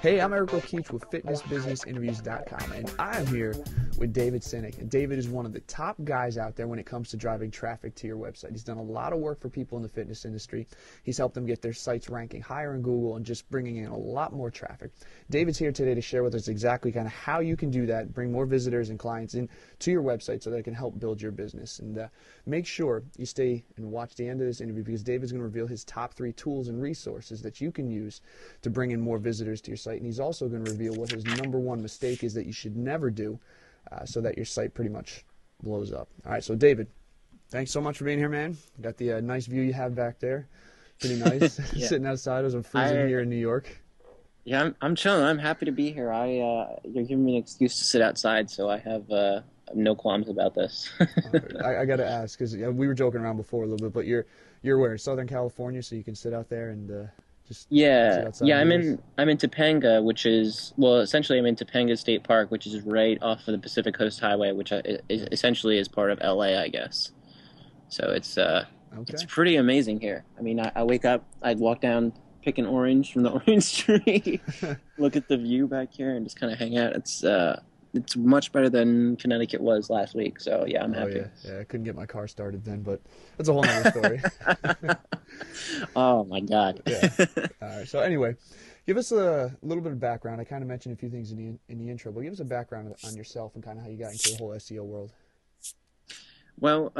Hey, I'm Eric O'Keefe with FitnessBusinessInterviews.com, and I'm here with David Sinick. And David is one of the top guys out there when it comes to driving traffic to your website. He's done a lot of work for people in the fitness industry. He's helped them get their sites ranking higher in Google and just bringing in a lot more traffic. David's here today to share with us exactly kind of how you can do that, bring more visitors and clients in to your website so they can help build your business. And make sure you stay and watch the end of this interview, because David's going to reveal his top 3 tools and resources that you can use to bring in more visitors to your site. And he's also going to reveal what his #1 mistake is that you should never do, so that your site pretty much blows up. All right, so David, thanks so much for being here, man. Got the nice view you have back there. Pretty nice. Yeah. Sitting outside as I'm freezing here in New York. Yeah, I'm chilling. I'm happy to be here. You're giving me an excuse to sit outside, so I have no qualms about this. I got to ask, because we were joking around before a little bit, but you're where, Southern California, so you can sit out there and just sit outside. Yeah. I'm in Topanga, which is, well, essentially I'm in Topanga State Park, which is right off of the Pacific Coast Highway, which essentially is part of LA, I guess. So it's pretty amazing here. I mean, I wake up, I'd walk down, pick an orange from the orange tree, look at the view back here, and just kind of hang out. It's much better than Connecticut was last week, so yeah, I'm happy. Yeah, I couldn't get my car started then, but that's a whole nother story. Oh my God. Yeah. All right. So anyway, give us a little bit of background. I kind of mentioned a few things in the intro, but give us a background on yourself and kind of how you got into the whole SEO world. Well,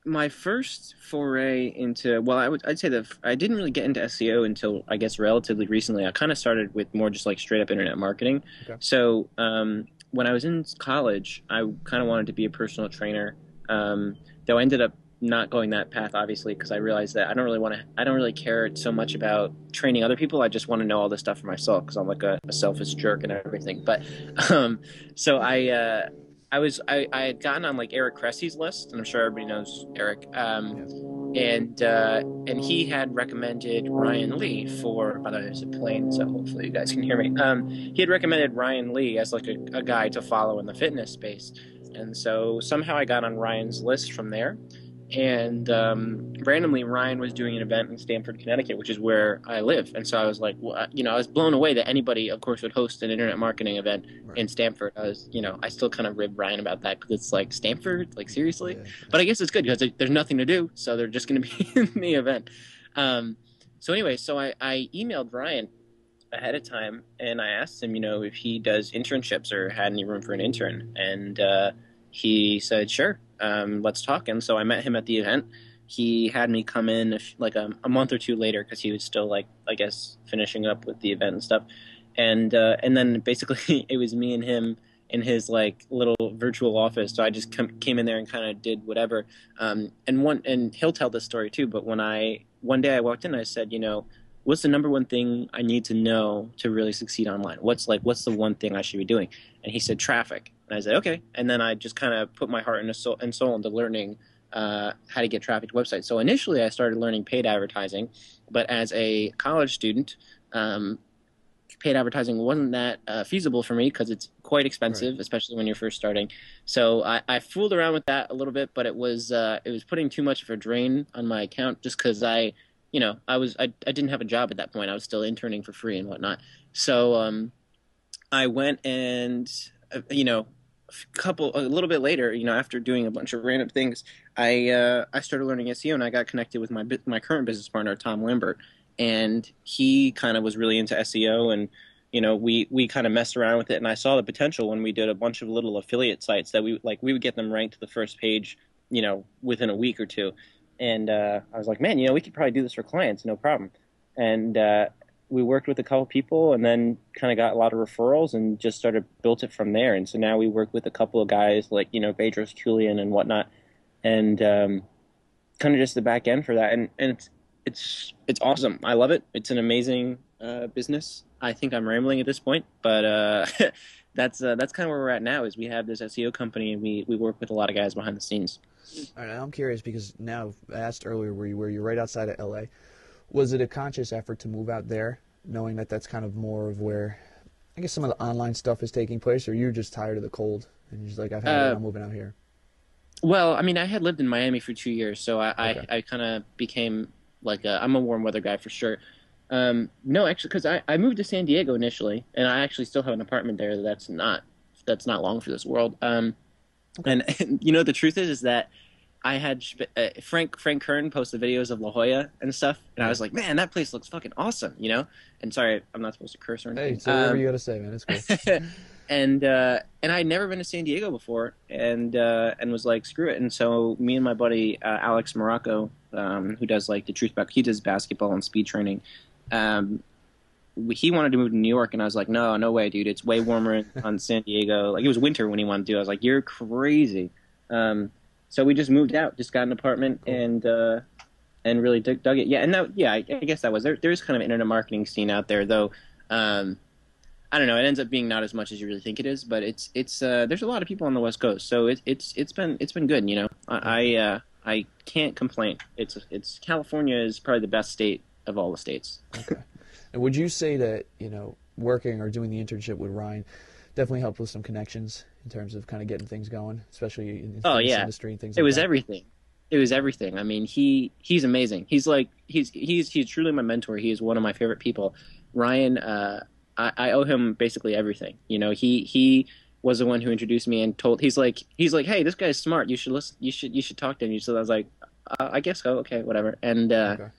my first foray into, well, I'd say that I didn't really get into SEO until, I guess, relatively recently. I kind of started with more just like straight up internet marketing. Okay. So when I was in college, I kind of wanted to be a personal trainer, though I ended up not going that path, obviously, because I realized that I don't really care so much about training other people. I just want to know all this stuff for myself, because I'm like a selfish jerk and everything. But so I had gotten on like Eric Cressy's list, and I'm sure everybody knows Eric. And he had recommended Ryan Lee for, by the way, there's a plane, so hopefully you guys can hear me. He had recommended Ryan Lee as like a guy to follow in the fitness space. And so somehow I got on Ryan's list from there. And randomly, Ryan was doing an event in Stamford, Connecticut, which is where I live. And so I was like, well, I was blown away that anybody, of course, would host an internet marketing event in Stamford. I still kind of rib Ryan about that, because it's like, Stamford? Like, seriously? Yeah. But I guess it's good, because there's nothing to do, so they're just going to be in the event. So anyway, I emailed Ryan ahead of time, and I asked him, if he does internships or had any room for an intern. And he said, sure. Let's talk. And so I met him at the event. He had me come in like a month or 2 later, because he was still like, I guess, finishing up with the event and stuff. And then basically it was me and him in his like little virtual office. So I just came in there and kind of did whatever. And he'll tell this story too. But one day I walked in, I said, what's the #1 thing I need to know to really succeed online? What's the one thing I should be doing? And he said, traffic. And I said, okay. And then I just kind of put my heart and soul into learning how to get traffic to websites. So initially I started learning paid advertising, but as a college student, paid advertising wasn't that feasible for me, because it's quite expensive, right, especially when you're first starting. So I fooled around with that a little bit, but it was putting too much of a drain on my account, just because I didn't have a job at that point. I was still interning for free and whatnot. So I went and a little bit later, after doing a bunch of random things, I started learning SEO, and I got connected with my current business partner, Tom Lambert, and he kind of was really into SEO, and we kind of messed around with it, and I saw the potential when we did a bunch of little affiliate sites that we would get them ranked to the first page, within a week or two. And I was like, man, we could probably do this for clients, no problem. And we worked with a couple people, and then kind of got a lot of referrals, and just built it from there. And so now we work with a couple of guys like, Bedros Keuilian and whatnot, and kind of just the back end for that. And it's awesome. I love it. It's an amazing business. I think I'm rambling at this point, but that's kind of where we're at now. Is we have this SEO company, and we work with a lot of guys behind the scenes. All right, I'm curious, because now I asked earlier where you were. You're right outside of LA. Was it a conscious effort to move out there, knowing that that's kind of more of where, I guess, some of the online stuff is taking place, or you're just tired of the cold and you're just like, I've had it, I'm moving out here? Well, I mean, I had lived in Miami for 2 years, so I kind of became I'm a warm weather guy for sure. No, actually, because I moved to San Diego initially, and I actually still have an apartment there that's not long for this world. Okay. And you know the truth is that I had Frank Kern posted videos of La Jolla and stuff, and I Yeah. was like, man, that place looks fucking awesome, you know. And sorry, I'm not supposed to curse or Hey, anything. say whatever you got to say, man. It's cool. And I'd never been to San Diego before, and was like, screw it. And so me and my buddy Alex Morocco, who does like the Truth Back, he does basketball and speed training. He wanted to move to New York, and I was like, no, no way, dude. It's way warmer on San Diego. Like it was winter when he wanted to do it. I was like, you're crazy. So we just moved out, just got an apartment, Cool. and really dug it. Yeah, and I guess that was there's kind of an internet marketing scene out there, though. I don't know. It ends up being not as much as you really think it is, but it's there's a lot of people on the West Coast, so it's been good. You know, I can't complain. It's California is probably the best state of all the states. Okay. And would you say that, working or doing the internship with Ryan definitely helped with some connections in terms of kind of getting things going, especially in the fitness industry and things like that? It was everything. It was everything. I mean, he's amazing. He's truly my mentor. He is one of my favorite people. Ryan, I owe him basically everything. You know, he was the one who introduced me and he's like, hey, this guy's smart. You should listen. You should talk to him. So I was like, I guess so. Okay, whatever. And Okay.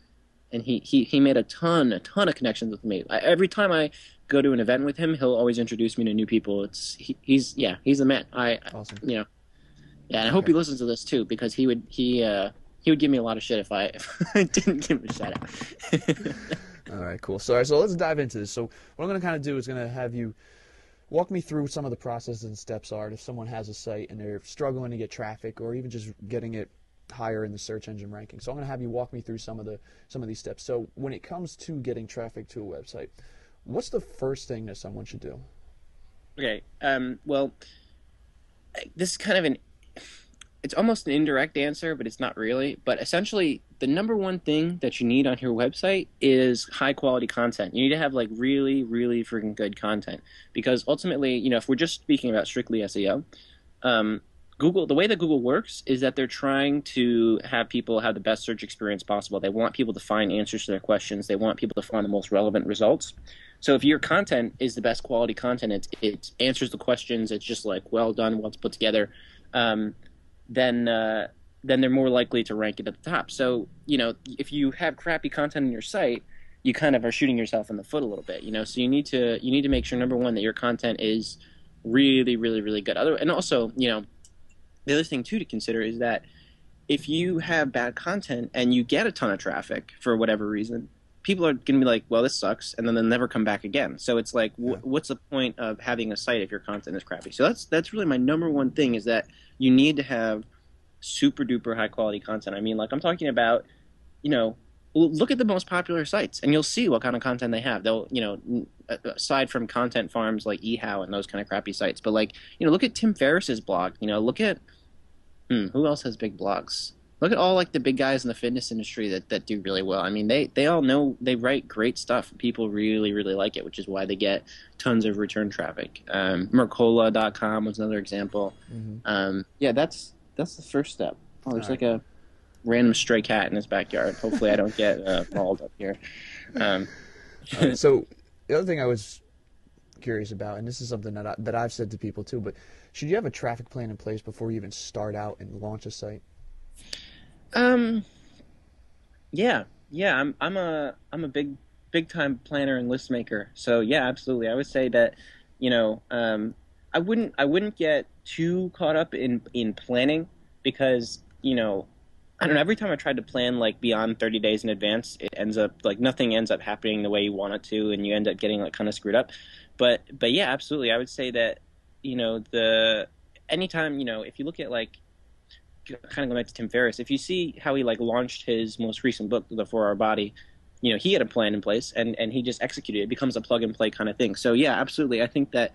and he made a ton of connections with me. Every time I go to an event with him, he'll always introduce me to new people. He's the man. Awesome. Yeah, and I hope he listens to this too, because he would give me a lot of shit if I didn't give him a shout out. All right, cool. So let's dive into this. So what I'm going to kind of do is going to have you walk me through some of the processes and steps are if someone has a site and they're struggling to get traffic or even just getting it higher in the search engine ranking. So I'm going to have you walk me through some of these steps. So when it comes to getting traffic to a website, what's the first thing that someone should do? Okay. Well, this is kind of it's almost an indirect answer, but it's not really. But essentially, the number one thing that you need on your website is high quality content. You need to have like really, really freaking good content, because ultimately, if we're just speaking about strictly SEO, Google, the way that Google works is that they're trying to have people have the best search experience possible. They want people to find answers to their questions. They want people to find the most relevant results. So if your content is the best quality content, it answers the questions, it's just like well done, well put together, then they're more likely to rank it at the top. So, if you have crappy content on your site, you kind of are shooting yourself in the foot a little bit, So you need to make sure, number one, that your content is really, really, really good. And also, the other thing too to consider is that if you have bad content and you get a ton of traffic for whatever reason, people are going to be like, well, this sucks, and then they'll never come back again. So it's like, what's the point of having a site if your content is crappy? So that's really my number one thing, is that you need to have super duper high quality content. I mean, like I'm talking about, look at the most popular sites and you'll see what kind of content they have. They'll, aside from content farms like eHow and those kind of crappy sites, but like, look at Tim Ferriss's blog, look at, who else has big blogs? Look at all like the big guys in the fitness industry that do really well. I mean, they all know, they write great stuff. People really, really like it, which is why they get tons of return traffic. Mercola.com was another example. Mm-hmm. Yeah, that's the first step. Oh, there's like a random stray cat in his backyard. Hopefully I don't get mauled up here. So the other thing I was curious about, and this is something that I've said to people too, but should you have a traffic plan in place before you even start out and launch a site? Yeah. I'm a big time planner and list maker. So yeah, absolutely. I would say that, I wouldn't get too caught up in planning, because, I don't know, every time I tried to plan like beyond 30 days in advance, it ends up like nothing ends up happening the way you want it to, and you end up getting like kind of screwed up. But yeah, absolutely. I would say that, anytime, if you look at like, kind of going back to Tim Ferriss, if you see how he like launched his most recent book, The 4-Hour Body, he had a plan in place and he just executed it. It becomes a plug and play kind of thing. So yeah, absolutely. I think that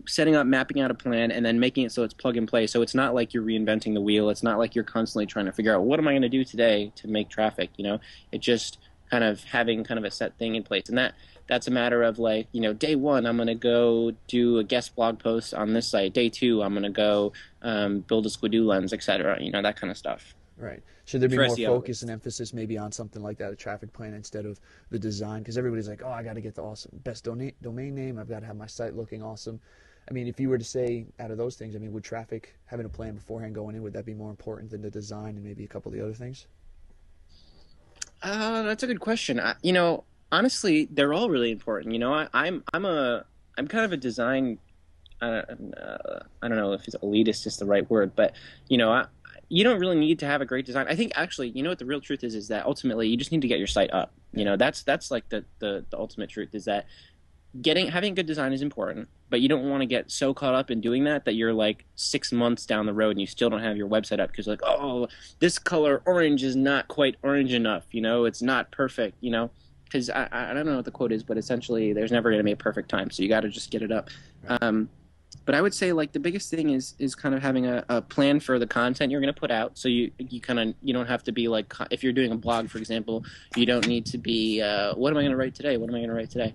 setting up, mapping out a plan, and then making it so it's plug and play. So it's not like you're reinventing the wheel. It's not like you're constantly trying to figure out, what am I going to do today to make traffic? It just kind of having kind of a set thing in place. And that's a matter of like, day one, I'm going to go do a guest blog post on this site. Day two, I'm going to go build a Squidoo lens, etc. That kind of stuff. Right. Should there be for more SEO. focus and emphasis maybe on something like that, a traffic plan, instead of the design? Because everybody's like, oh, I got to get the awesome best domain name. I've got to have my site looking awesome. I mean, if you were to say out of those things, I mean, would traffic, having a plan beforehand going in, would that be more important than the design and maybe a couple of the other things? That's a good question. Honestly, they're all really important. I'm kind of a design. I don't know if it's elitist is the right word, but you know, I, you don't really need to have a great design. I think actually, you know what the real truth is that ultimately you just need to get your site up. That's like the ultimate truth is that having good design is important, but you don't want to get so caught up in doing that you're like 6 months down the road and you still don't have your website up because like, oh, this color orange is not quite orange enough. It's not perfect. Because I don't know what the quote is, but essentially there's never going to be a perfect time, so you got to just get it up. But I would say like the biggest thing is kind of having a plan for the content you're going to put out. So you don't have to be like, if you're doing a blog, for example, you don't need to be what am I going to write today? What am I going to write today?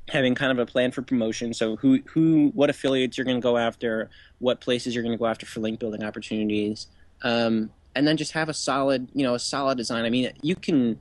Having kind of a plan for promotion. So what affiliates you're going to go after, what places you're going to go after for link building opportunities, and then just have a solid design. I mean, you can,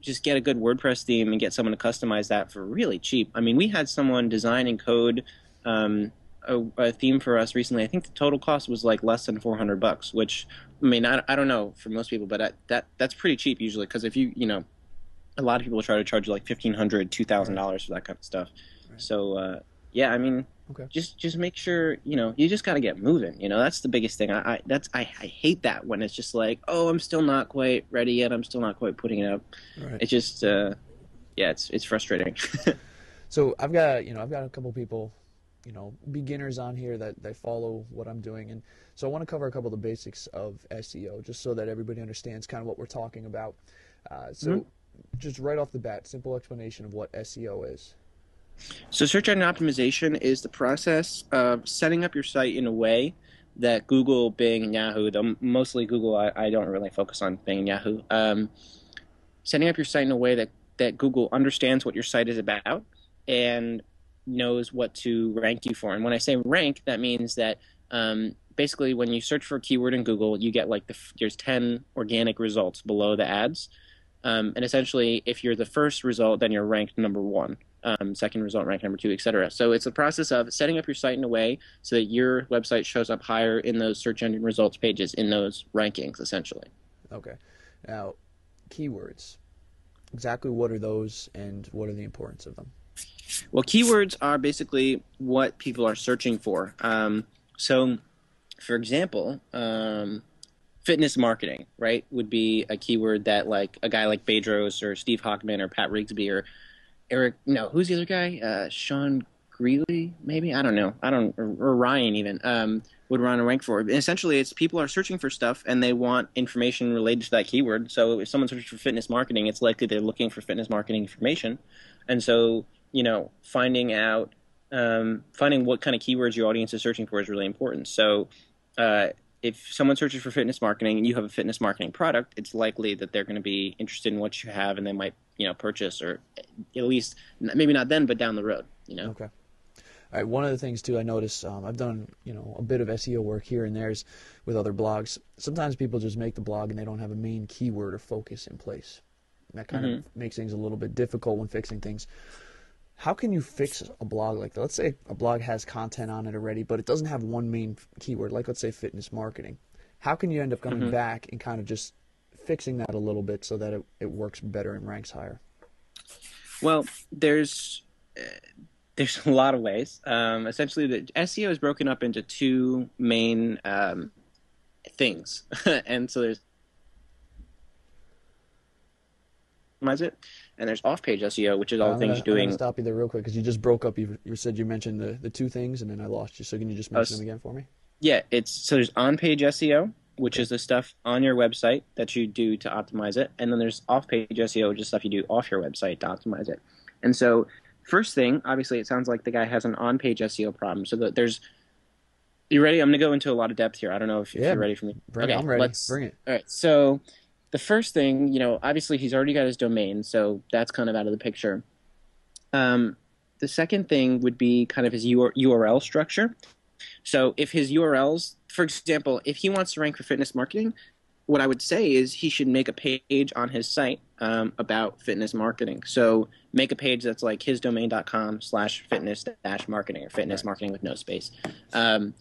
just get a good WordPress theme and get someone to customize that for really cheap. I mean, we had someone design and code a theme for us recently. I think the total cost was like less than $400, which I mean, I don't know for most people, but that's pretty cheap usually because if a lot of people try to charge you like $1,500, $2,000 for that kind of stuff. Right. So yeah, I mean, okay. Just make sure you just got to get moving. That's the biggest thing. I hate that when it's just like, oh, I'm still not quite ready yet. I'm still not quite putting it up. Right. It's just it's frustrating. So I've got a couple people, beginners on here that they follow what I'm doing, and so I want to cover a couple of the basics of SEO just so that everybody understands kind of what we're talking about. Just right off the bat, simple explanation of what SEO is. So search engine optimization is the process of setting up your site in a way that Google, Bing, and Yahoo, though mostly Google, I don't really focus on Bing and Yahoo, setting up your site in a way that Google understands what your site is about and knows what to rank you for. And when I say rank, that means that basically when you search for a keyword in Google, you get like there's 10 organic results below the ads. And essentially, if you're the first result, then you're ranked number 1. Second result, ranked number 2, etc. So it's a process of setting up your site in a way so that your website shows up higher in those search engine results pages, in those rankings, essentially. Okay. Now, keywords. Exactly what are those, and what are the importance of them? Well, keywords are basically what people are searching for. So, for example, fitness marketing, right, would be a keyword that like a guy like Bedros or Steve Hockman or Pat Rigsby or Eric, no, who's the other guy? Sean Greeley, maybe? I don't know. Or Ryan even, would run a rank for. And essentially, it's people are searching for stuff and they want information related to that keyword. So if someone searches for fitness marketing, it's likely they're looking for fitness marketing information. And so, finding what kind of keywords your audience is searching for is really important. So, if someone searches for fitness marketing and you have a fitness marketing product, it's likely that they're going to be interested in what you have and they might, purchase, or at least maybe not then, but down the road, Okay. All right. One of the things too, I notice, I've done, a bit of SEO work here and there with other blogs. Sometimes people just make the blog and they don't have a main keyword or focus in place. And that kind of makes things a little bit difficult when fixing things. How can you fix a blog like that? Let's say a blog has content on it already, but it doesn't have one main keyword, like let's say fitness marketing. How can you end up coming back and kind of just fixing that a little bit so that it works better and ranks higher? Well, there's a lot of ways. Essentially, the SEO is broken up into 2 main things, and so there's and there's off-page SEO, which is all the things you're doing. I'm going to stop you there real quick because you just broke up. You said you mentioned the 2 things, and then I lost you. So can you just mention them again for me? Yeah, so there's on-page SEO, which is the stuff on your website that you do to optimize it, and then there's off-page SEO, which is stuff you do off your website to optimize it. And so, first thing, obviously, it sounds like the guy has an on-page SEO problem. So that you ready? I'm going to go into a lot of depth here. I don't know if you're ready for me. Okay, I'm ready. Bring it. All right. So the first thing, obviously he's already got his domain, so that's kind of out of the picture. The second thing would be kind of his URL structure. So if his URLs for example, if he wants to rank for fitness marketing, what I would say is he should make a page on his site about fitness marketing. So make a page that's like hisdomain.com/fitness-marketing or fitness marketing with no space. That's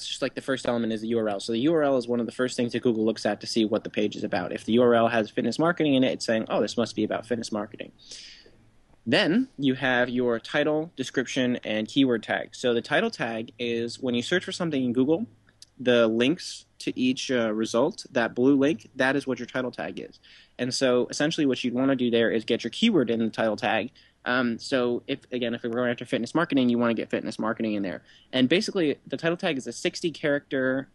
just like the first element is the URL. So the URL is one of the first things that Google looks at to see what the page is about. If the URL has fitness marketing in it, it's saying, oh, this must be about fitness marketing. Then you have your title, description, and keyword tag. So the title tag is when you search for something in Google, the links to each result, that blue link, that is what your title tag is. And so essentially what you'd want to do there is get your keyword in the title tag. So if we're going after fitness marketing, you want to get fitness marketing in there. And basically the title tag is a 60-character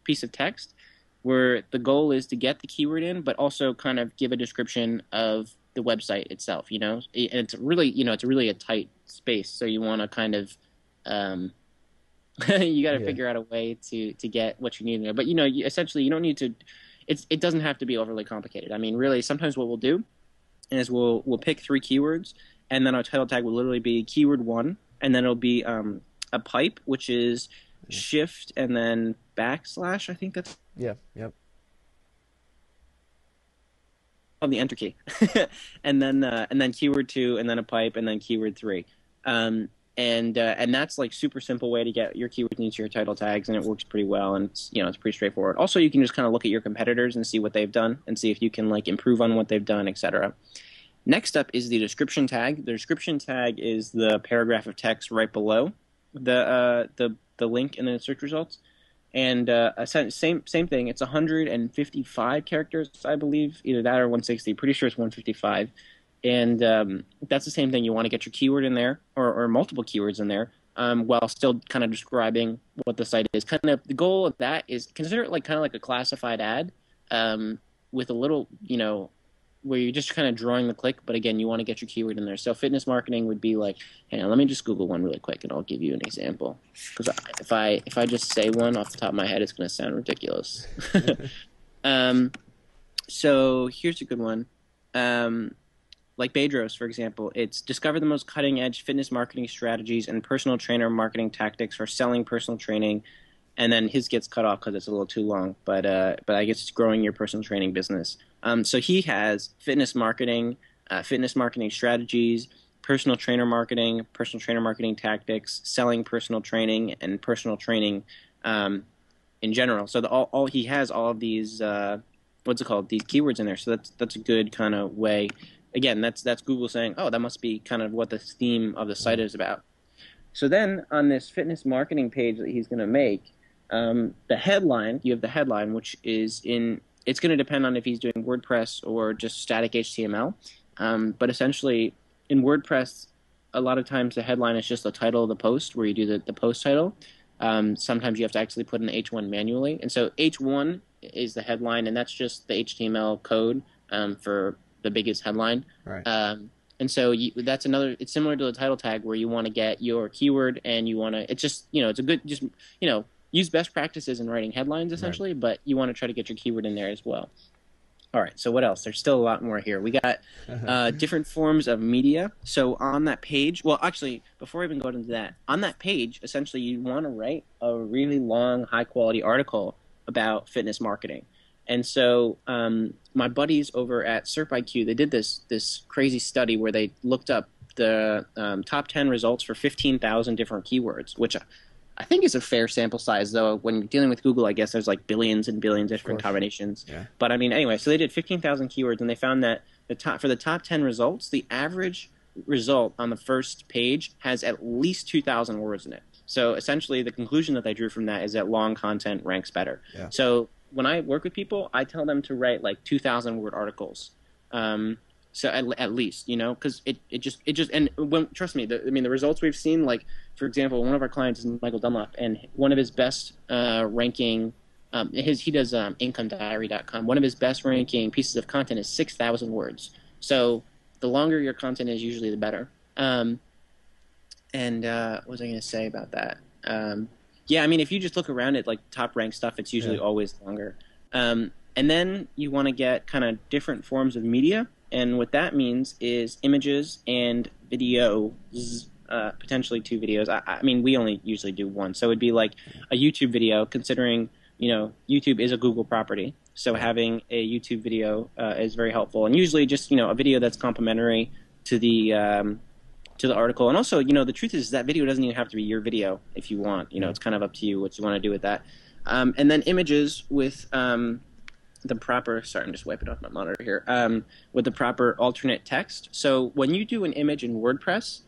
piece of text where the goal is to get the keyword in, but also kind of give a description of the website itself, and it's really, it's really a tight space. So you want to kind of, you got to figure out a way to get what you need in there. But, essentially you don't need to, it doesn't have to be overly complicated. I mean, really, sometimes what we'll do is we'll pick 3 keywords, and then our title tag will literally be keyword 1, and then it'll be a pipe, which is shift and then backslash. I think that's yep. On the enter key, and then keyword 2, and then a pipe, and then keyword 3. And that's like super simple way to get your keywords into your title tags, and it works pretty well, and it's pretty straightforward. Also, you can just kind of look at your competitors and see what they've done and see if you can like improve on what they've done, etc. Next up is the description tag. The description tag is the paragraph of text right below the link in the search results. And same thing. It's 155 characters, I believe, either that or 160. Pretty sure it's 155. And that's the same thing. You want to get your keyword in there, or multiple keywords in there, while still kind of describing what the site is. Kind of the goal of that is consider it like kind of like a classified ad, with a little, where you're just kind of drawing the click. But again, you want to get your keyword in there. So fitness marketing would be like, hang on, let me just Google one really quick, and I'll give you an example. Because if I just say one off the top of my head, it's going to sound ridiculous. So here's a good one. Like Bedros, for example, it's discover the most cutting-edge fitness marketing strategies and personal trainer marketing tactics for selling personal training. And then his gets cut off because it's a little too long, but I guess it's growing your personal training business. So he has fitness marketing strategies, personal trainer marketing tactics, selling personal training, and personal training in general. So he has all of these these keywords in there. So that's a good kind of way. Again, that's Google saying, oh, that must be kind of what the theme of the site is about. So then on this fitness marketing page that he's going to make, the headline, you have the headline, which is it's going to depend on if he's doing WordPress or just static HTML. But essentially in WordPress, a lot of times the headline is just the title of the post where you do the post title. Sometimes you have to actually put in the H1 manually. And so H1 is the headline, and that's just the HTML code for the biggest headline. Right. And so that's another. It's similar to the title tag where you want to get your keyword, and you want to. It's just it's a good use best practices in writing headlines essentially, right. But you want to try to get your keyword in there as well. All right. So what else? There's still a lot more here. We got different forms of media. So on that page, well, actually, before I even go into that, on that page, essentially, you want to write a really long, high quality article about fitness marketing. And so my buddies over at SERP IQ, they did this crazy study where they looked up the top 10 results for 15,000 different keywords, which I think is a fair sample size, though. When you're dealing with Google, I guess there's like billions and billions of different combinations. Yeah. But I mean, anyway, so they did 15,000 keywords, and they found that for the top 10 results, the average result on the first page has at least 2,000 words in it. So essentially, the conclusion that they drew from that is that long content ranks better. Yeah. So when I work with people, I tell them to write like 2,000 word articles. So at least, because it just and trust me, the results we've seen, like for example, one of our clients is Michael Dunlop, and one of his best ranking, he does IncomeDiary.com. One of his best ranking pieces of content is 6,000 words. So the longer your content is, usually the better. And what was I going to say about that? Yeah, I mean, if you just look around at like top ranked stuff, it's usually always longer. And then you want to get kind of different forms of media. And what that means is images and videos. potentially 2 videos. I mean, we only usually do one. So it'd be like a YouTube video, considering, YouTube is a Google property. So having a YouTube video is very helpful. And usually just, a video that's complementary to the article. And also, the truth is that video doesn't even have to be your video if you want. It's kind of up to you what you want to do with that. And then images with the proper, sorry, I'm just wiping off my monitor here, with the proper alternate text. So when you do an image in WordPress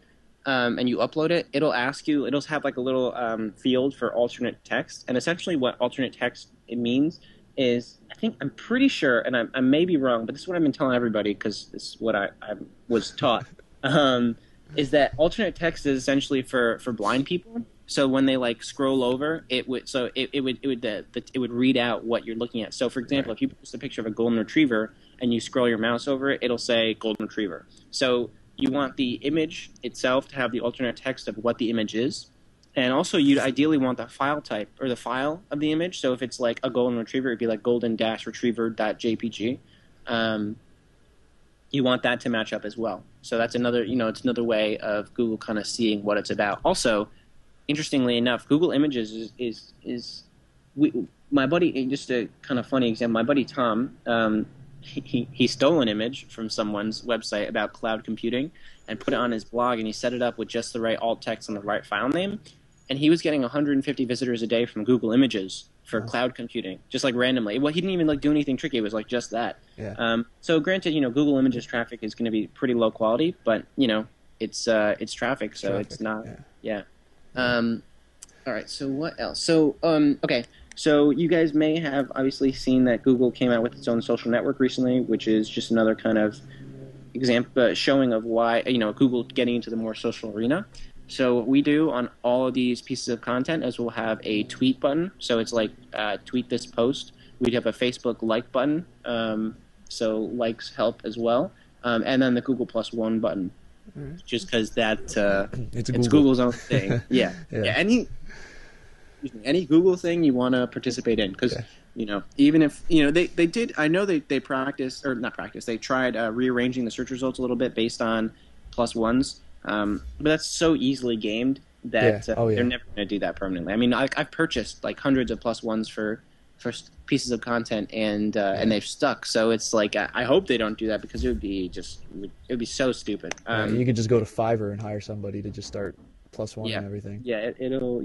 and you upload it, it'll have like a little field for alternate text. And essentially what alternate text it means is, I'm pretty sure, and I may be wrong, but this is what I've been telling everybody because this is what I was taught, is that alternate text is essentially for blind people. So when they like scroll over, it would read out what you're looking at. So for example, if you post a picture of a golden retriever and you scroll your mouse over it, it'll say golden retriever. So you want the image itself to have the alternate text of what the image is, and also you'd ideally want the file type or the file of the image. So if it's like a golden retriever, it'd be like golden-retriever.jpg. You want that to match up as well. So that's another, it's another way of Google kind of seeing what it's about. Also, interestingly enough, Google Images my buddy, just a kind of funny example, my buddy Tom, he stole an image from someone's website about cloud computing and put it on his blog, and he set it up with just the right alt text and the right file name, and he was getting 150 visitors a day from Google Images for cloud computing, just like randomly. Well, he didn't even like do anything tricky. It was like just that. Yeah. So granted, Google Images traffic is going to be pretty low quality, but it's traffic, so it's not. Yeah. All right. So what else? So okay. So you guys may have obviously seen that Google came out with its own social network recently, which is just another kind of example showing of why Google getting into the more social arena. So what we do on all of these pieces of content is we'll have a tweet button. So it's like tweet this post. We'd have a Facebook like button. So likes help as well. And then the Google +1 button. Just because it's Google's own thing. Yeah. Any Google thing you want to participate in, because even if they did, I know they practiced, or not practiced, they tried rearranging the search results a little bit based on +1s, but that's so easily gamed that they're never going to do that permanently. I mean, I've purchased like hundreds of +1s for pieces of content, and they've stuck. So it's like I hope they don't do that, because it would be so stupid. You could just go to Fiverr and hire somebody to just start +1 and everything. Yeah, it'll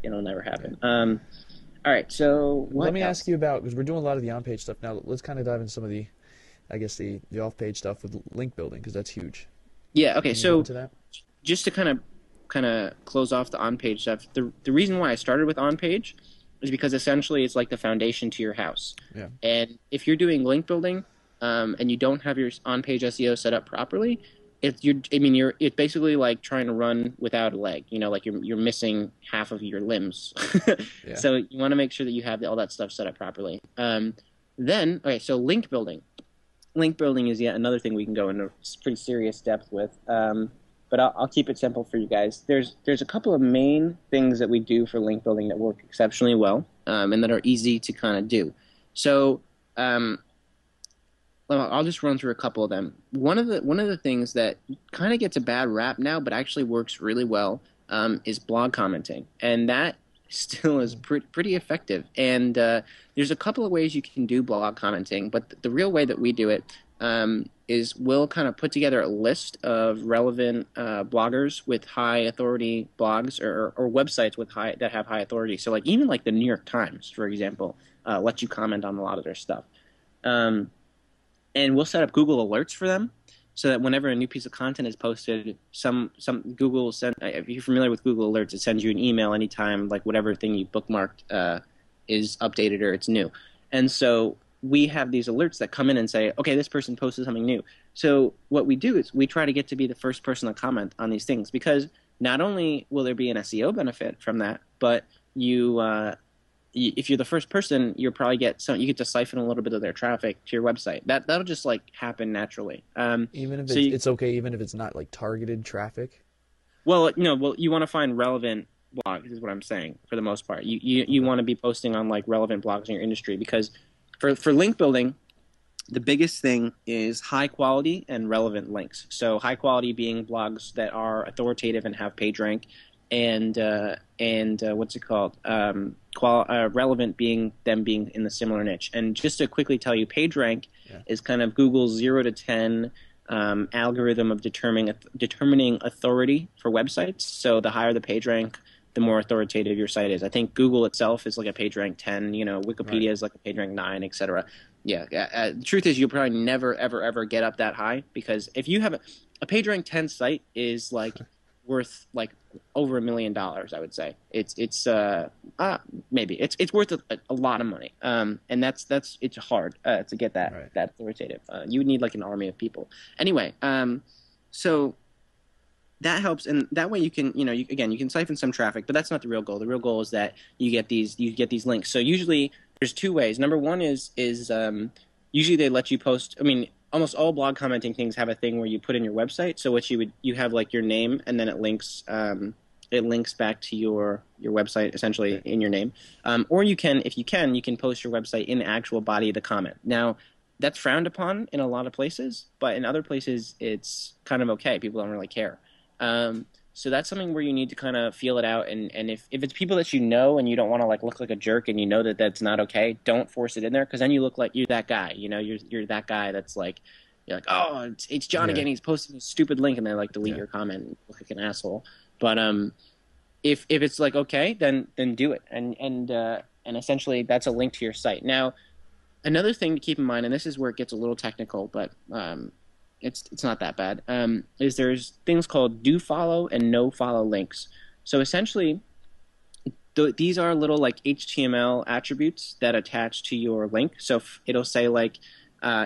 never happen. All right, so let me ask you about, because we're doing a lot of the on-page stuff now. Let's kind of dive into some of the off-page stuff with link building, because that's huge. Yeah. Okay. So just to kind of close off the on-page stuff, the reason why I started with on-page is because essentially it's like the foundation to your house. Yeah. And if you're doing link building, and you don't have your on-page SEO set up properly, it's basically like trying to run without a leg. Like you're missing half of your limbs. Yeah. So you want to make sure that you have all that stuff set up properly. Then, okay, so link building. Link building is yet another thing we can go into pretty serious depth with. But I'll keep it simple for you guys. There's a couple of main things that we do for link building that work exceptionally well, and that are easy to kind of do. So I'll just run through a couple of them. One of the things that kind of gets a bad rap now, but actually works really well, is blog commenting, and that still is pretty effective. And there's a couple of ways you can do blog commenting, but the real way that we do it is we'll kind of put together a list of relevant bloggers with high authority blogs, or websites that have high authority. So like even like the New York Times, for example, lets you comment on a lot of their stuff. And we'll set up Google alerts for them, so that whenever a new piece of content is posted, some Google will send. If you're familiar with Google alerts, it sends you an email anytime like whatever thing you bookmarked is updated or it's new. And so we have these alerts that come in and say, okay, this person posted something new. So what we do is we try to get to be the first person to comment on these things, because not only will there be an SEO benefit from that, but if you're the first person, you get to siphon a little bit of their traffic to your website. That'll just like happen naturally. Even if it's okay, even if it's not like targeted traffic. Well, you want to find relevant blogs, is what I'm saying. For the most part, you want to be posting on like relevant blogs in your industry, because for link building, the biggest thing is high quality and relevant links. So high quality being blogs that are authoritative and have page rank, and what's it called? Relevant being them being in the similar niche. And just to quickly tell you, page rank is kind of Google's 0 to 10 algorithm of determining authority for websites. So the higher the page rank, the more authoritative your site is. I think Google itself is like a page rank 10. Wikipedia is like a page rank 9, etc. Yeah. The truth is, you'll probably never, ever, ever get up that high, because if you have a page rank 10 site is like worth like over $1 million. I would say it's maybe it's worth a lot of money. And it's hard to get that authoritative. You would need like an army of people. Anyway, so that helps, and that way you can you can siphon some traffic, but that's not the real goal. The real goal is that you get these links. So usually there's two ways. Number one is usually they let you post. I mean, almost all blog commenting things have a thing where you put in your website. So what you have like your name, and then it links back to your website essentially in your name. Or you can post your website in the actual body of the comment. Now, that's frowned upon in a lot of places, but in other places it's kind of okay. People don't really care. So that's something where you need to kind of feel it out. And if it's people that you know and you don't want to like look like a jerk, and you know that that's not okay, don't force it in there, because then you look like you're that guy. You're that guy that's like, you're like, oh, it's John again. He's posting a stupid link, and they like delete your comment and look like an asshole. But if it's like okay, then do it. And essentially that's a link to your site. Now, another thing to keep in mind, and this is where it gets a little technical, but it's not that bad, is there's things called do follow and no follow links. So essentially, these are little like HTML attributes that attach to your link. So it'll say like,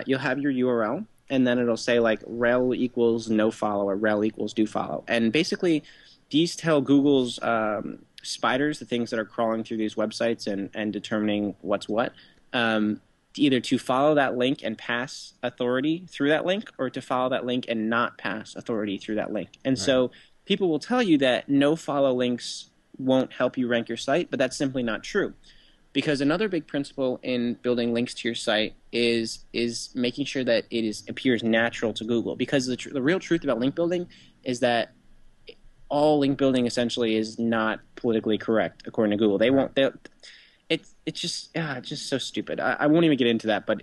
you'll have your URL, and then it'll say like rel equals no follow or rel equals do follow. And basically, these tell Google's spiders, the things that are crawling through these websites and determining what's what, either to follow that link and pass authority through that link, or to follow that link and not pass authority through that link. And so people will tell you that no follow links won't help you rank your site, but that's simply not true. Because another big principle in building links to your site is making sure that it appears natural to Google. Because the real truth about link building is that all link building essentially is not politically correct according to Google. It's just so stupid. I won't even get into that, but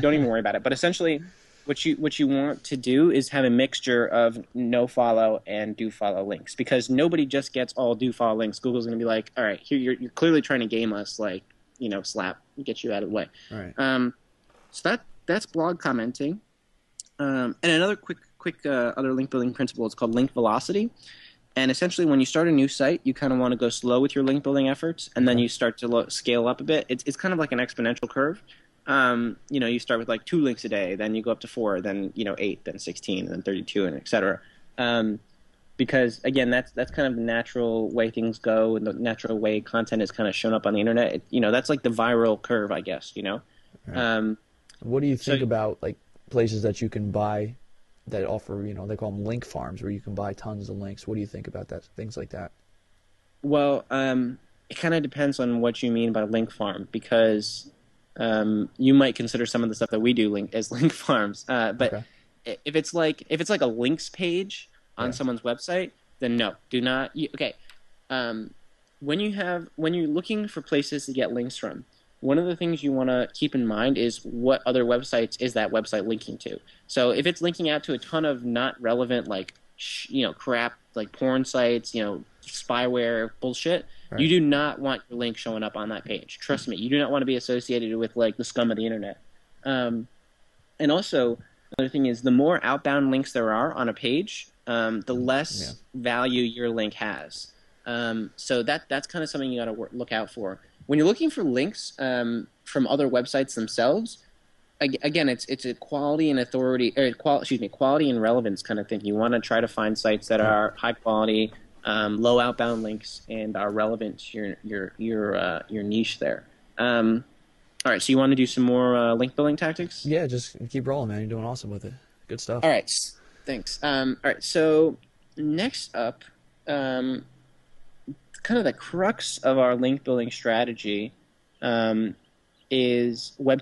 don't even worry about it. But essentially, what you want to do is have a mixture of no follow and do follow links, because nobody just gets all do follow links. Google's going to be like, all right, here you're clearly trying to game us, like slap, get you out of the way. Right. So that's blog commenting. And another quick other link building principle is called link velocity. And essentially, when you start a new site, you kind of want to go slow with your link building efforts, and then you start to scale up a bit. It's kind of like an exponential curve. You start with like 2 links a day, then you go up to 4, then 8, then 16, then 32, and etc. Because again, that's kind of the natural way things go, and the natural way content is kind of shown up on the internet. That's like the viral curve, I guess. Right. What do you think about like places that you can buy that offer, they call them link farms, where you can buy tons of links? What do you think about that? Things like that? Well, it kind of depends on what you mean by link farm, because you might consider some of the stuff that we do as link farms. But if it's like a links page on someone's website, then no, do not. When you're looking for places to get links from, one of the things you want to keep in mind is what other websites is that website linking to. So if it's linking out to a ton of not relevant, like crap, like porn sites, spyware bullshit, you do not want your link showing up on that page. Trust me, you do not want to be associated with like the scum of the internet. And also, another thing is, the more outbound links there are on a page, the less value your link has. So that's kind of something you got to look out for. When you're looking for links from other websites themselves, again, it's a quality and authority, quality and relevance kind of thing. You want to try to find sites that are high quality, low outbound links, and are relevant to your niche there. All right, so you want to do some more link building tactics? Yeah, just keep rolling, man. You're doing awesome with it. Good stuff. All right, thanks. All right, so next up, kind of the crux of our link building strategy is web.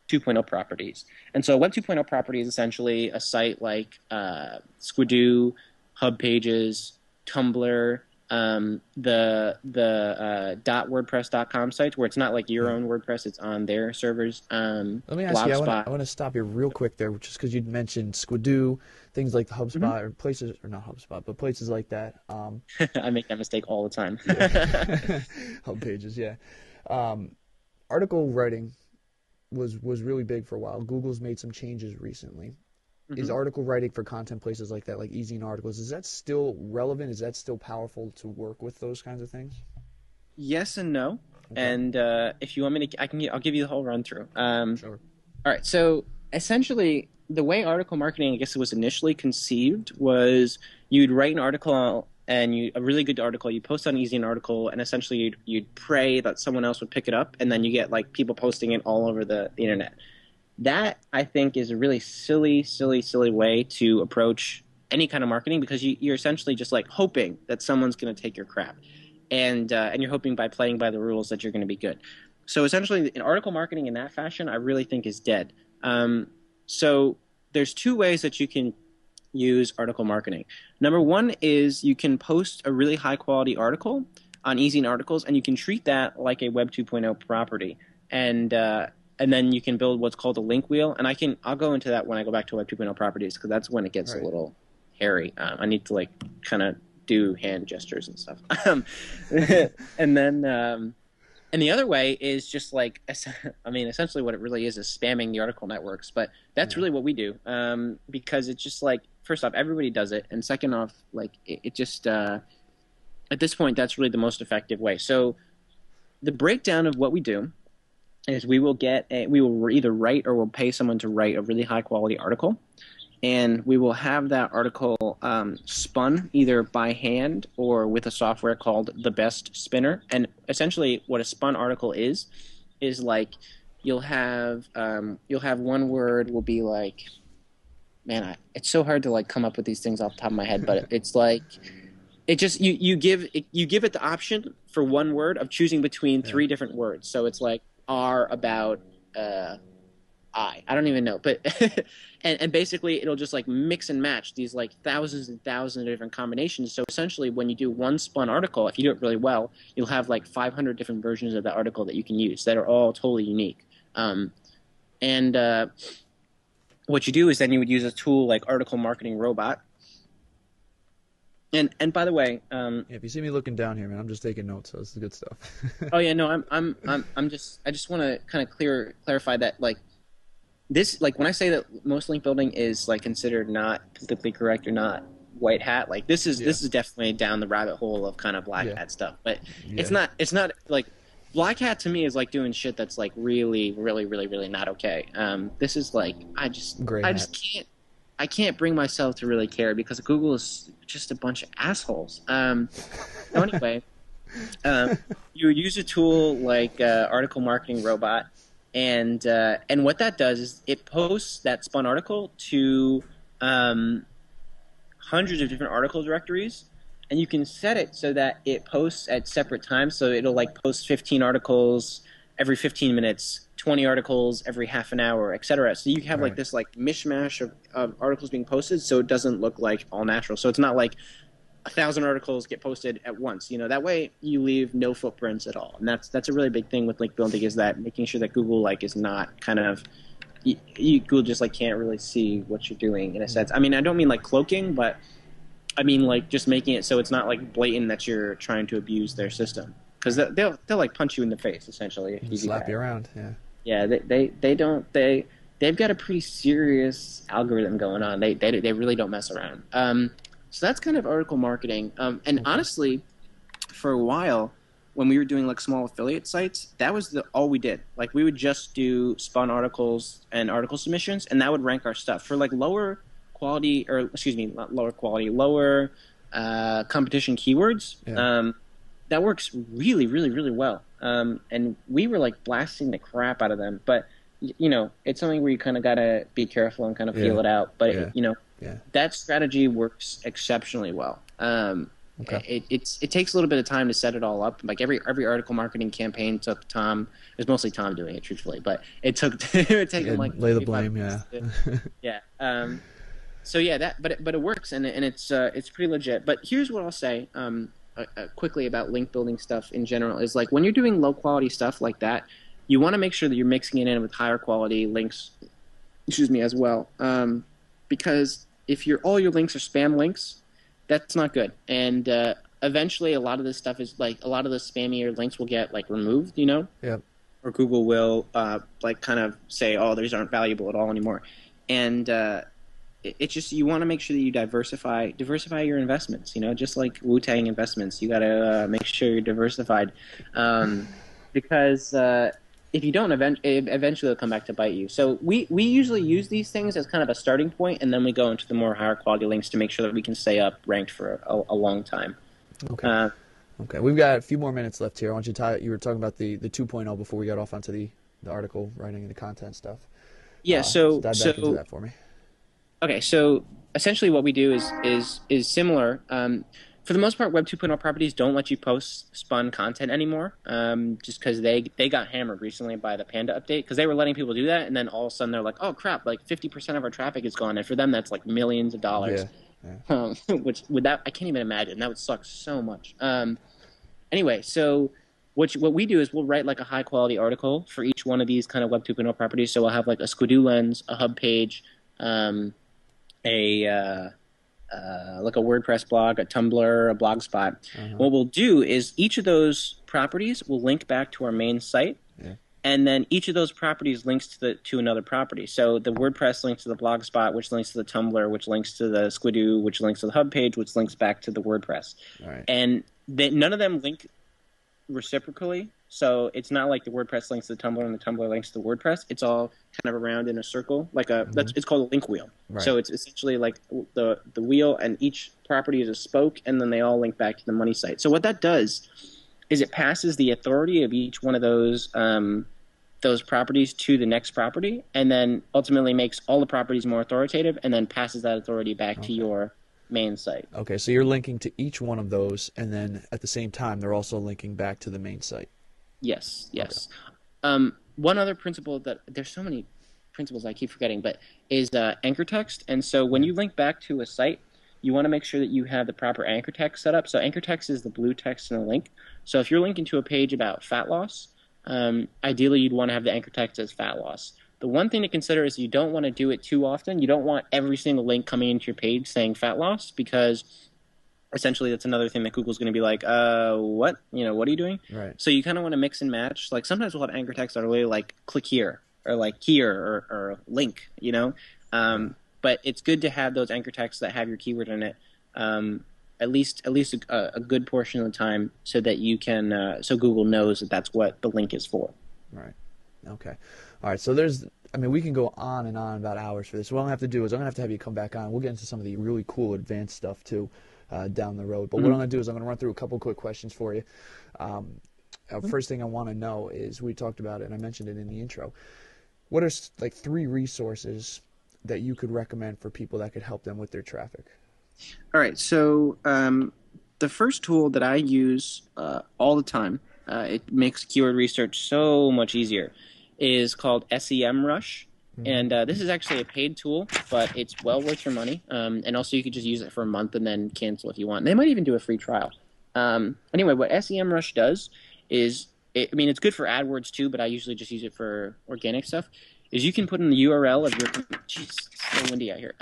2.0 properties. And so Web 2.0 property is essentially a site like Squidoo, Hub Pages, Tumblr, the .wordpress.com sites where it's not like your own WordPress, it's on their servers. Let me ask you, I want to stop you real quick there, just because you mentioned Squidoo, things like the HubSpot or places, or not HubSpot, but places like that. I make that mistake all the time. Hub Pages, yeah. Article writing was really big for a while. Google's made some changes recently. Is article writing for content places like that, like Easy Articles, is that still relevant? Is that still powerful to work with those kinds of things? Yes and no. Okay. And if you want me to, I'll give you the whole run through. Sure. All right. So essentially, the way article marketing, I guess it was initially conceived, was you'd write an article and a really good article, you post on Easy an article, and essentially you'd pray that someone else would pick it up, and then you get like people posting it all over the internet. That, I think, is a really silly way to approach any kind of marketing, because you're essentially just like hoping that someone's going to take your crap, and you're hoping by playing by the rules that you're going to be good. So essentially, in article marketing in that fashion, I really think is dead. So there's two ways that you can use article marketing. Number one is you can post a really high quality article on Easy Articles, and you can treat that like a Web 2.0 property, and then you can build what's called a link wheel. And I'll go into that when I go back to Web 2.0 properties, because that's when it gets a little hairy. I need to like kind of do hand gestures and stuff. And then and the other way is just like, I mean, essentially what it really is spamming the article networks. But that's really what we do, because it's just like, first off, everybody does it, and second off, like it just at this point, that's really the most effective way. So the breakdown of what we do is we will either write or we'll pay someone to write a really high quality article, and we will have that article spun either by hand or with a software called the Best Spinner. And essentially what a spun article is like you'll have one word will be like, man, it's so hard to like come up with these things off the top of my head, but it's like it just you give it the option for one word of choosing between three different words. So it's like are about I don't even know, but and basically it'll just like mix and match these like thousands and thousands of different combinations. So essentially when you do one spun article, if you do it really well, you'll have like 500 different versions of that article that you can use that are all totally unique. What you do is then you would use a tool like Article Marketing Robot. And by the way, if you see me looking down here, man, I'm just taking notes, so this is good stuff. Oh yeah, no, I just want to kind of clarify that like this, like when I say that most link building is like considered not politically correct or not white hat, like this is definitely down the rabbit hole of kind of black hat stuff. But it's not like black hat to me is like doing shit that's like really not okay. This is like I can't bring myself to really care, because Google is just a bunch of assholes. So anyway, you would use a tool like Article Marketing Robot, and what that does is it posts that spun article to hundreds of different article directories, and you can set it so that it posts at separate times. So it'll like post 15 articles every 15 minutes, 20 articles every half an hour, etc. So you have like this like mishmash of articles being posted, so it doesn't look like all natural. So it's not like 1,000 articles get posted at once. You know, that way you leave no footprints at all. And that's a really big thing with link building, is that making sure that Google like is not kind of Google just like can't really see what you're doing in a sense. I mean, I don't mean like cloaking, but I mean like just making it so it's not like blatant that you're trying to abuse their system, because they'll like punch you in the face essentially if you slap you around. Yeah, they've got a pretty serious algorithm going on. They really don't mess around. So that's kind of article marketing. And honestly, for a while, when we were doing like small affiliate sites, that was all we did. Like we would just do spun articles and article submissions, and that would rank our stuff for like lower quality, or excuse me, not lower quality, lower competition keywords. That works really well. And we were like blasting the crap out of them, but you know, it's something where you kind of gotta be careful and kind of feel it out. But you know, that strategy works exceptionally well. it takes a little bit of time to set it all up. Like every article marketing campaign took Tom. It was mostly Tom doing it, truthfully, but it took it would take him like lay the blame, yeah. Yeah. So yeah, but it works, and it's pretty legit. But here's what I'll say quickly about link building stuff in general is like when you're doing low quality stuff like that, you want to make sure that you're mixing it in with higher quality links. Excuse me, as well, because if all your links are spam links, that's not good. And eventually, a lot of this stuff is like a lot of the spammier links will get like removed, you know. Yep. Or Google will like kind of say, oh, these aren't valuable at all anymore, and it's just you want to make sure that you diversify your investments. You know, just like Wu-Tang investments, you got to make sure you're diversified, because if you don't, eventually it'll come back to bite you. So we usually use these things as kind of a starting point, and then we go into the more higher quality links to make sure that we can stay up ranked for a long time. Okay. Okay, we've got a few more minutes left here. I want you to you were talking about the 2.0 before we got off onto the article writing and the content stuff. Yeah, dive back into that for me. Okay, so essentially what we do is similar. For the most part, Web 2.0 properties don't let you post spun content anymore, just because they got hammered recently by the Panda update, because they were letting people do that, and then all of a sudden they're like, oh crap, like 50% of our traffic is gone, and for them that's like millions of dollars. Yeah. Which with that I can't even imagine. That would suck so much. Anyway, so what we do is we'll write like a high quality article for each one of these kind of Web 2.0 properties. So we'll have like a Squidoo lens, a hub page, like a WordPress blog, a Tumblr, a Blogspot. What we'll do is each of those properties will link back to our main site. Yeah. And then each of those properties links to another property. So the WordPress links to the Blogspot, which links to the Tumblr, which links to the Squidoo, which links to the hub page, which links back to the WordPress. Right. And none of them link reciprocally. So it's not like the WordPress links to the Tumblr and the Tumblr links to the WordPress. It's all kind of around in a circle, like it's called a link wheel. Right. So it's essentially like the wheel, and each property is a spoke, and then they all link back to the money site. So what that does is it passes the authority of each one of those properties to the next property, and then ultimately makes all the properties more authoritative, and then passes that authority back to your main site. Okay, so you're linking to each one of those, and then at the same time, they're also linking back to the main site. Yes. Okay. One other principle that there's so many principles I keep forgetting, but is anchor text. And so when you link back to a site, you want to make sure that you have the proper anchor text set up. So anchor text is the blue text in the link. So if you're linking to a page about fat loss, ideally you'd want to have the anchor text as fat loss. The one thing to consider is you don't want to do it too often. You don't want every single link coming into your page saying fat loss, because essentially that's another thing that Google's going to be like, what? You know, what are you doing? Right. So you kind of want to mix and match. Like sometimes we'll have anchor text that are really like click here, or like here, or link, you know? But it's good to have those anchor texts that have your keyword in it, at least a good portion of the time, so that you can, so Google knows that that's what the link is for. Right. Okay. All right. So we can go on and on about hours for this. What I'm going to have to do is I'm going to have you come back on. We'll get into some of the really cool advanced stuff too down the road. But what I'm going to do is I'm going to run through a couple quick questions for you. First thing I want to know is, we talked about it and I mentioned it in the intro. What are like 3 resources that you could recommend for people that could help them with their traffic? All right. So the first tool that I use all the time, it makes keyword research so much easier, is called SEMRush. And this is actually a paid tool, but it's well worth your money. And also you could just use it for a month and then cancel if you want. They might even do a free trial. Anyway, what SEMRush does is, it's good for AdWords too, but I usually just use it for organic stuff, is you can put in the URL of your, jeez, it's so windy out here.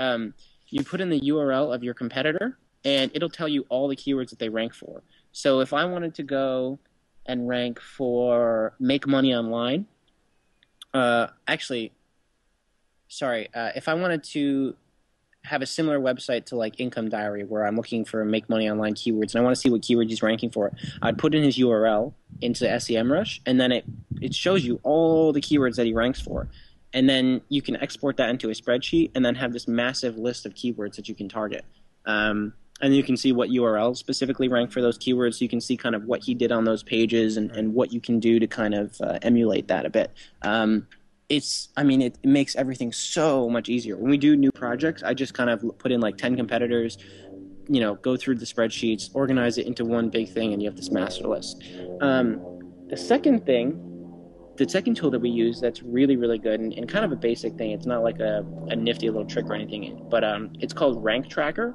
You put in the URL of your competitor, and it'll tell you all the keywords that they rank for. So if I wanted to go and rank for make money online, if I wanted to have a similar website to like Income Diary, where I'm looking for make money online keywords, and I want to see what keywords he's ranking for, I'd put in his URL into SEMrush, and then it shows you all the keywords that he ranks for. And then you can export that into a spreadsheet, and then have this massive list of keywords that you can target. And you can see what URLs specifically rank for those keywords. So you can see kind of what he did on those pages, and what you can do to kind of emulate that a bit. It makes everything so much easier. When we do new projects, I just kind of put in like 10 competitors, go through the spreadsheets, organize it into one big thing, and you have this master list. The second tool that we use that's really, really good and kind of a basic thing, it's not like a nifty little trick or anything, but it's called Rank Tracker.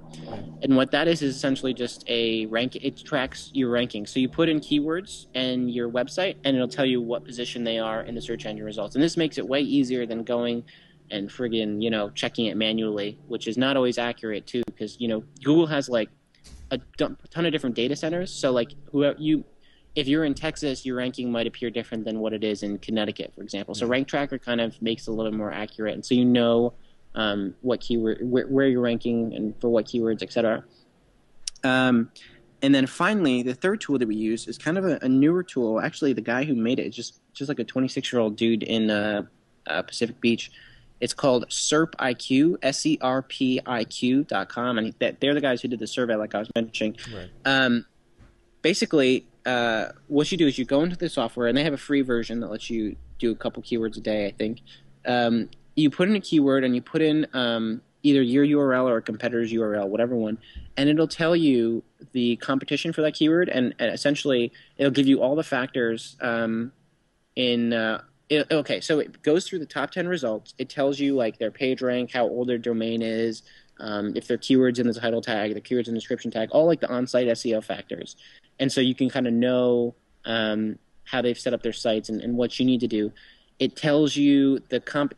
And what that is essentially just it tracks your ranking. So you put in keywords and your website, and it'll tell you what position they are in the search engine results. And this makes it way easier than going and friggin', checking it manually, which is not always accurate too, because, Google has like a ton of different data centers. So like if you're in Texas, your ranking might appear different than what it is in Connecticut, for example. So Rank Tracker kind of makes it a little bit more accurate, and so what keyword, where you're ranking, and for what keywords, etc. And then finally, the third tool that we use is kind of a newer tool. Actually, the guy who made it is just like a 26-year-old dude in Pacific Beach. It's called SERP IQ, SERPIQ.com, and they're the guys who did the survey, like I was mentioning. Right. Basically, what you do is you go into the software, and they have a free version that lets you do a couple keywords a day, I think. You put in a keyword, and you put in either your URL or a competitor's URL, whatever one, and it'll tell you the competition for that keyword, and essentially it'll give you all the factors okay, so it goes through the top 10 results. It tells you like their page rank, how old their domain is, if their keywords in the title tag, the keywords in the description tag, all like the on-site SEO factors. And so you can kind of know how they've set up their sites and what you need to do. It tells you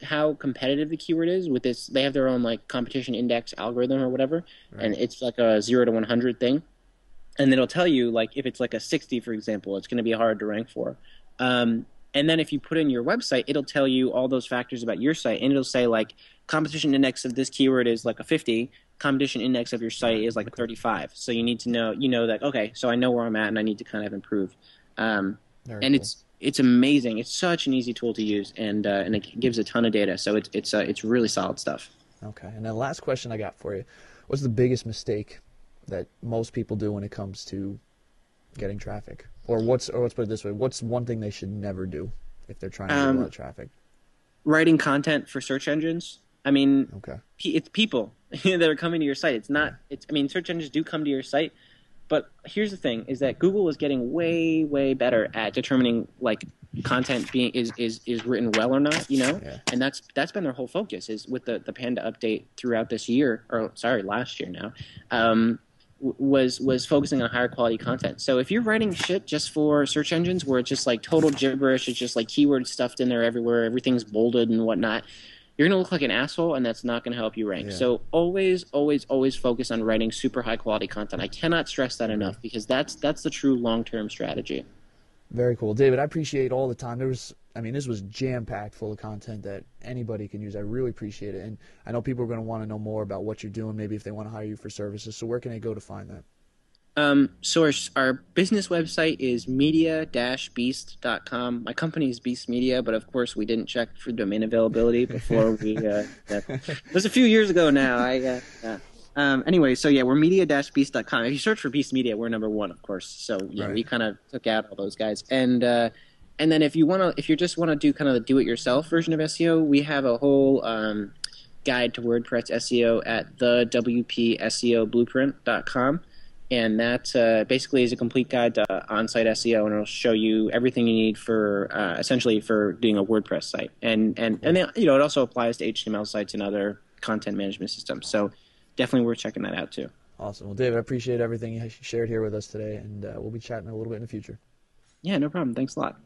how competitive the keyword is with this. They have their own like competition index algorithm or whatever, right. And it's like a 0 to 100 thing. And then it'll tell you like if it's like a 60, for example, it's going to be hard to rank for. And then if you put in your website, it'll tell you all those factors about your site, and it'll say like competition index of this keyword is like a 50, competition index of your site is like a 35. So you need to know that, okay, so I know where I'm at and I need to kind of improve. And cool. It's amazing. It's such an easy tool to use, and it gives a ton of data. So it's really solid stuff. Okay. And then last question I got for you: what's the biggest mistake that most people do when it comes to getting traffic? Or let's put it this way: what's one thing they should never do if they're trying to get a lot of traffic? Writing content for search engines. I mean, okay. It's people that are coming to your site. It's not. Search engines do come to your site, but here's the thing: is that Google is getting way, way better at determining like content is written well or not. Yeah. And that's been their whole focus is with the Panda update throughout this year, or sorry, last year now. Was focusing on higher quality content. So if you're writing shit just for search engines where it's just like total gibberish, it's just like keywords stuffed in there everywhere, everything's bolded and whatnot, you're going to look like an asshole, and that's not going to help you rank. Yeah. So always, always, always focus on writing super high quality content. I cannot stress that enough, because that's the true long-term strategy. Very cool. David, I appreciate all the time. This was jam-packed full of content that anybody can use. I really appreciate it. And I know people are going to want to know more about what you're doing, maybe if they want to hire you for services. So where can they go to find that? So our business website is media-beast.com. My company is Beast Media, but of course we didn't check for domain availability before we it was a few years ago now. Anyway, so yeah, we're media-beast.com. If you search for Beast Media, we're number one, of course. So yeah, right. We kind of took out all those guys. And then if you just want to do kind of the do-it-yourself version of SEO, we have a whole guide to WordPress SEO at the WPSEOblueprint.com. And that basically is a complete guide to on-site SEO, and it'll show you everything you need for essentially for doing a WordPress site. And it also applies to HTML sites and other content management systems. So definitely worth checking that out too. Awesome. Well, David, I appreciate everything you shared here with us today, and we'll be chatting a little bit in the future. Yeah, no problem. Thanks a lot.